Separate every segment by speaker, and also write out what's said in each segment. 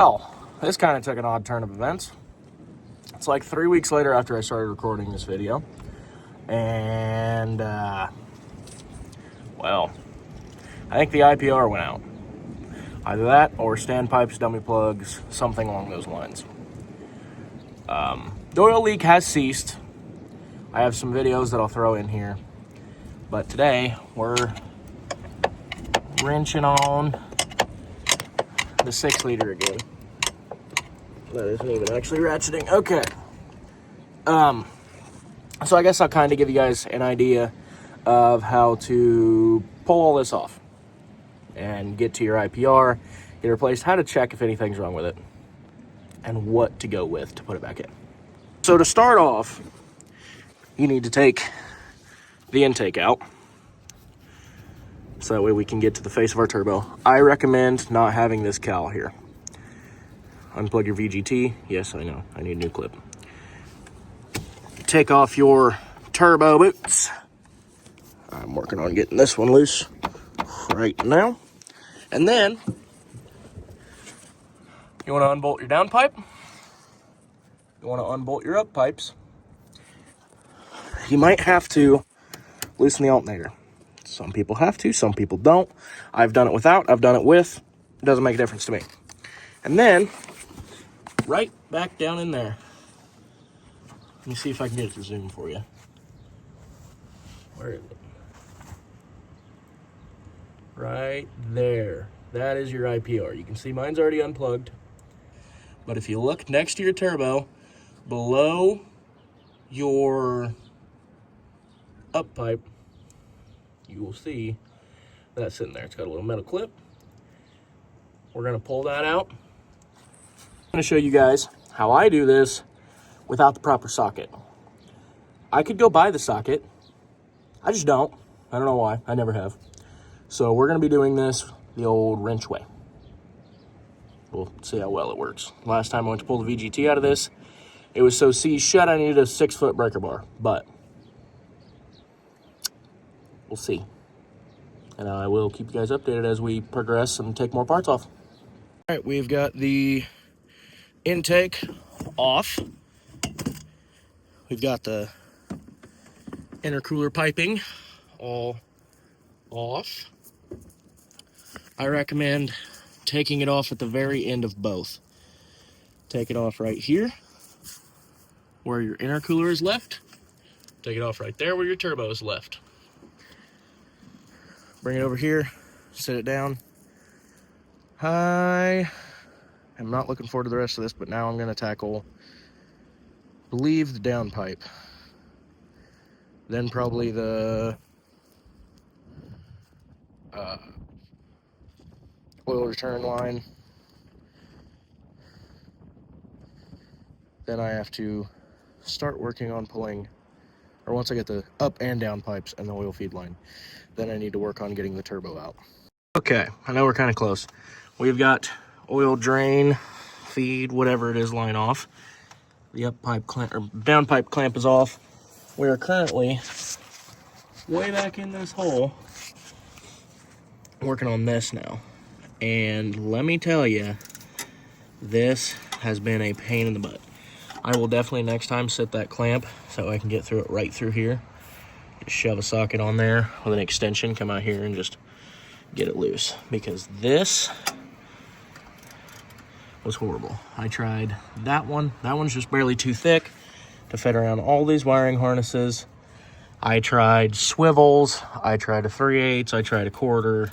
Speaker 1: Well, this kind of took an odd turn of events. It's like 3 weeks later after I started recording this video. And, well, I think the IPR went out. Either that or standpipes, dummy plugs, something along those lines. The oil leak has ceased. I have some videos that I'll throw in here. But today, we're wrenching on the 6 liter again. That isn't even actually ratcheting. Okay. So I guess I'll kind of give you guys an idea of how to pull all this off and get to your IPR, get it replaced, how to check if anything's wrong with it, and what to go with to put it back in. So to start off, you need to take the intake out, so that way we can get to the face of our turbo. I recommend not having this cowl here. Unplug your VGT. Yes, I know, I need a new clip. Take off your turbo boots. I'm working on getting this one loose right now. And then you want to unbolt your downpipe. You want to unbolt your up pipes. You might have to loosen the alternator. Some people have to, some people don't. I've done it without, I've done it with. It doesn't make a difference to me. And then right back down in there. Let me see if I can get it to zoom for you. Where is it? Right there. That is your IPR. You can see mine's already unplugged. But if you look next to your turbo, below your up pipe, you will see that's sitting there. It's got a little metal clip. We're going to pull that out. I'm going to show you guys how I do this without the proper socket. I could go buy the socket. I just don't. I don't know why. I never have. So we're going to be doing this the old wrench way. We'll see how well it works. Last time I went to pull the VGT out of this, it was so seized shut I needed a 6-foot breaker bar. But we'll see. And I will keep you guys updated as we progress and take more parts off. All right, we've got the intake off. We've got the intercooler piping all off. I recommend taking it off at the very end of both. Take it off right here where your intercooler is left. Take it off right there where your turbo is left. Bring it over here, sit it down. I am not looking forward to the rest of this, but now I'm going to tackle, I believe, the downpipe. Then probably the oil return line. Then I have to start working on pulling, or once I get the up and down pipes and the oil feed line, then I need to work on getting the turbo out. Okay, I know we're kind of close. We've got oil drain, feed, whatever it is, line off. The up pipe clamp, or down pipe clamp is off. We are currently way back in this hole working on this now. And let me tell you, this has been a pain in the butt. I will definitely next time set that clamp so I can get through it right through here. Just shove a socket on there with an extension, come out here and just get it loose. Because this was horrible. I tried that one. That one's just barely too thick to fit around all these wiring harnesses. I tried swivels. I tried a 3/8. I tried a 1/4.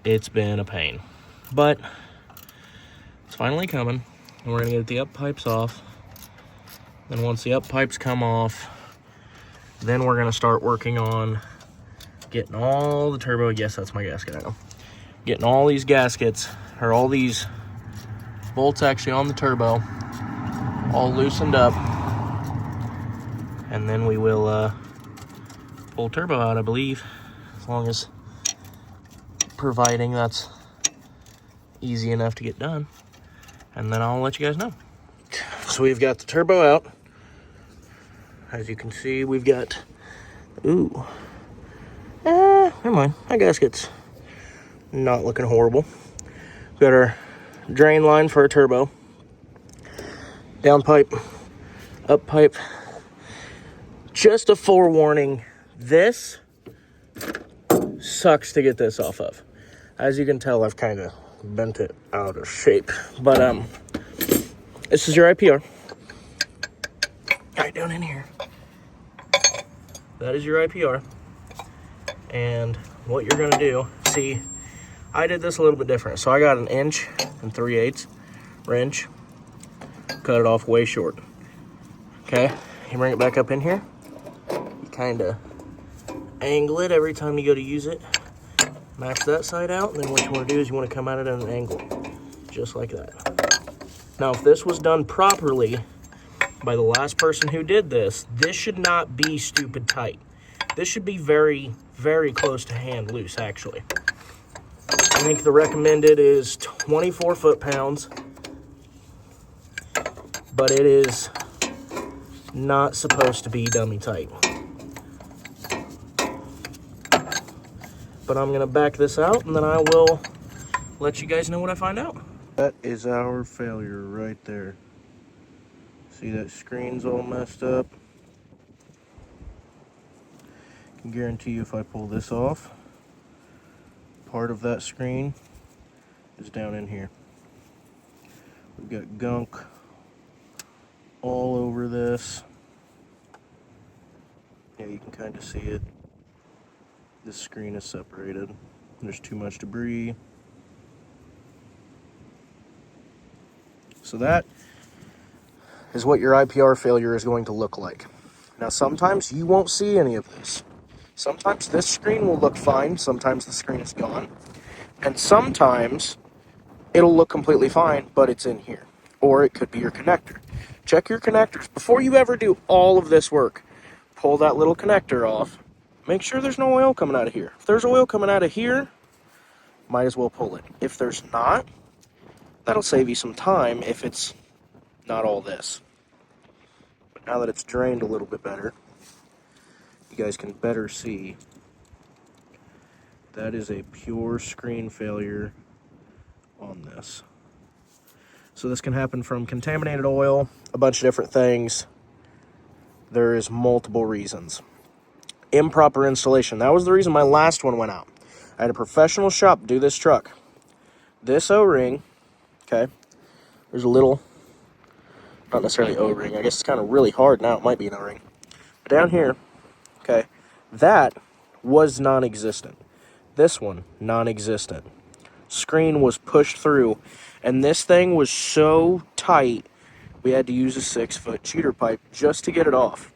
Speaker 1: It's been a pain, but it's finally coming, and we're gonna get the up pipes off. Then once the up pipes come off, then we're gonna start working on getting all the turbo, yes, that's my gasket, I know. Getting all these gaskets, or all these bolts actually on the turbo, all loosened up, and then we will pull turbo out, I believe, as long as, providing that's easy enough to get done, and then I'll let you guys know. So we've got the turbo out. As you can see, we've got, never mind, my gasket's not looking horrible. We've got our drain line for a turbo. Down pipe, up pipe. Just a forewarning, this sucks to get this off of. As you can tell, I've kind of bent it out of shape. But this is your IPR. Right down in here. That is your IPR. And what you're gonna do, see, I did this a little bit different. So I got an 1 3/8 wrench, cut it off way short. Okay, you bring it back up in here. You kind of angle it every time you go to use it. Max that side out, and then what you want to do is you want to come at it at an angle, just like that. Now, if this was done properly by the last person who did this, this should not be stupid tight. This should be very, very close to hand loose, actually. I think the recommended is 24 foot-pounds, but it is not supposed to be dummy tight. But I'm gonna back this out, and then I will let you guys know what I find out. That is our failure right there. See that screen's all messed up? I can guarantee you if I pull this off, part of that screen is down in here. We've got gunk all over this. Yeah, you can kind of see it. This screen is separated. There's too much debris. So that is what your IPR failure is going to look like. Now, sometimes you won't see any of this. Sometimes this screen will look fine. Sometimes the screen is gone. And sometimes it'll look completely fine, but it's in here. Or it could be your connector. Check your connectors. Before you ever do all of this work, pull that little connector off. Make sure there's no oil coming out of here. If there's oil coming out of here, might as well pull it. If there's not, that'll save you some time if it's not all this. But now that it's drained a little bit better, you guys can better see that is a pure screen failure on this. So this can happen from contaminated oil, a bunch of different things. There is multiple reasons. Improper installation. That was the reason my last one went out. I had a professional shop do this truck. This O-ring, okay, there's a little, not necessarily O-ring, I guess it's kind of really hard now, it might be an O-ring. But down here, okay, that was non-existent. This one, non-existent. Screen was pushed through, and this thing was so tight, we had to use a 6-foot cheater pipe just to get it off.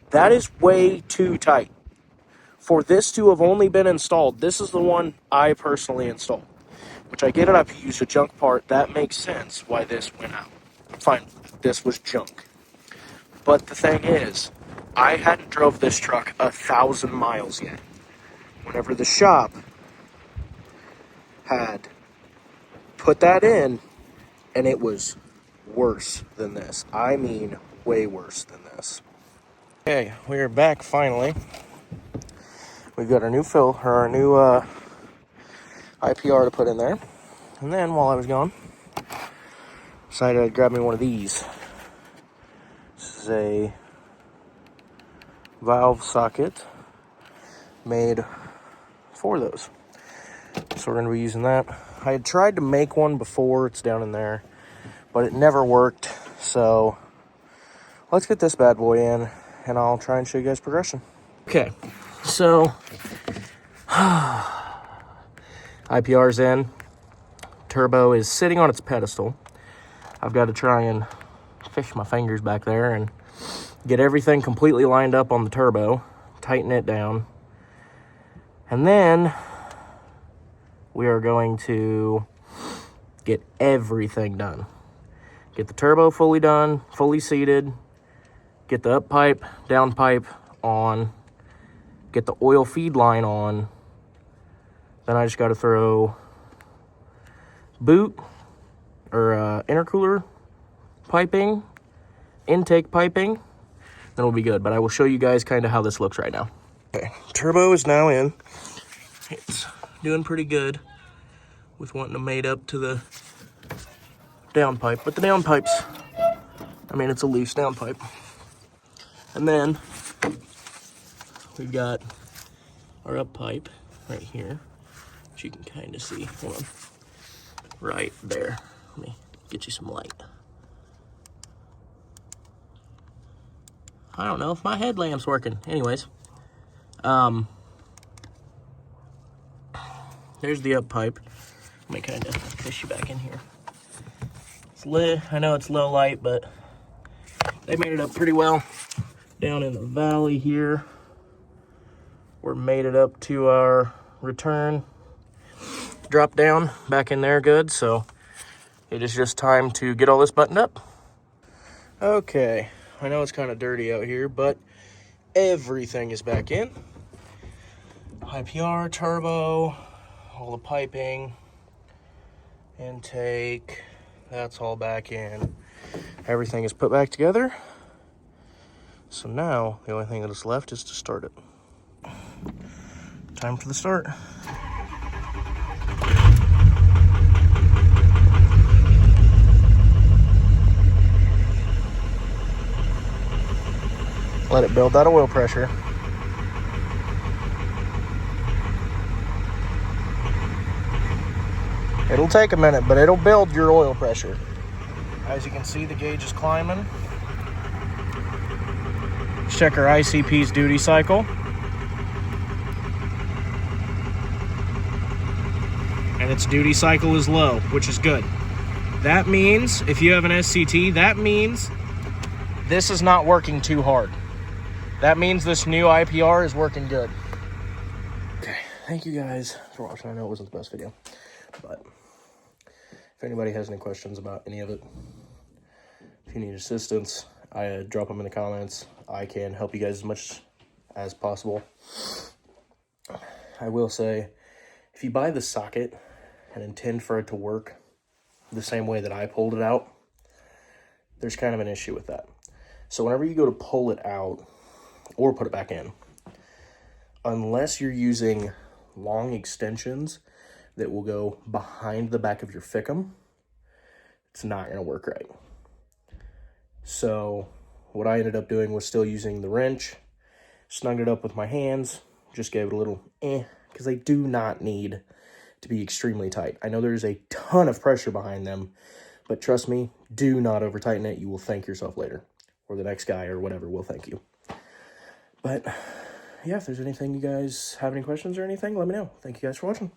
Speaker 1: That is way too tight. For this to have only been installed, this is the one I personally installed. Which I get it, I've used a junk part. That makes sense why this went out. Fine, this was junk. But the thing is, I hadn't drove this truck 1,000 miles yet. Whenever the shop had put that in, and it was worse than this. I mean, way worse than this. Okay, we are back finally. We've got our new IPR to put in there. And then while I was gone, decided I'd grab me one of these. This is a valve socket made for those. So we're going to be using that. I had tried to make one before, it's down in there, but it never worked. So let's get this bad boy in, and I'll try and show you guys progression. Okay, so IPR's in. Turbo is sitting on its pedestal. I've got to try and fish my fingers back there and get everything completely lined up on the turbo, tighten it down, and then we are going to get everything done. Get the turbo fully done, fully seated, get the up pipe, down pipe on, get the oil feed line on. Then I just got to throw boot or intercooler piping, intake piping, then we'll be good. But I will show you guys kind of how this looks right now. Okay, turbo is now in. It's doing pretty good with wanting to mate up to the downpipe, but the downpipe's, I mean, it's a loose downpipe. And then we've got our up pipe right here, which you can kind of see. Hold on. Right there. Let me get you some light. I don't know if my headlamp's working. Anyways, there's the up pipe. Let me kind of push you back in here. It's lit. I know it's low light, but they made it up pretty well. Down in the valley here, we're made it up to our return drop down back in there good. So it is just time to get all this buttoned up. Okay, I know it's kind of dirty out here, but everything is back in. IPR, turbo, all the piping, intake, that's all back in. Everything is put back together. So now the only thing that is left is to start it. Time for the start. Let it build that oil pressure. It'll take a minute, but it'll build your oil pressure. As you can see, the gauge is climbing. Let's check our ICP's duty cycle. And its duty cycle is low, which is good. That means, if you have an SCT, that means this is not working too hard. That means this new IPR is working good. Okay, thank you guys for watching. I know it wasn't the best video, but if anybody has any questions about any of it, if you need assistance, I drop them in the comments. I can help you guys as much as possible. I will say, if you buy the socket and intend for it to work the same way that I pulled it out, there's kind of an issue with that. So whenever you go to pull it out or put it back in, unless you're using long extensions that will go behind the back of your fickum, it's not going to work right. So what I ended up doing was still using the wrench, snugged it up with my hands, just gave it a little because they do not need to be extremely tight. I know there's a ton of pressure behind them, but trust me, do not over tighten it. You will thank yourself later, or the next guy or whatever will thank you. But yeah, if there's anything you guys have any questions or anything, let me know. Thank you guys for watching.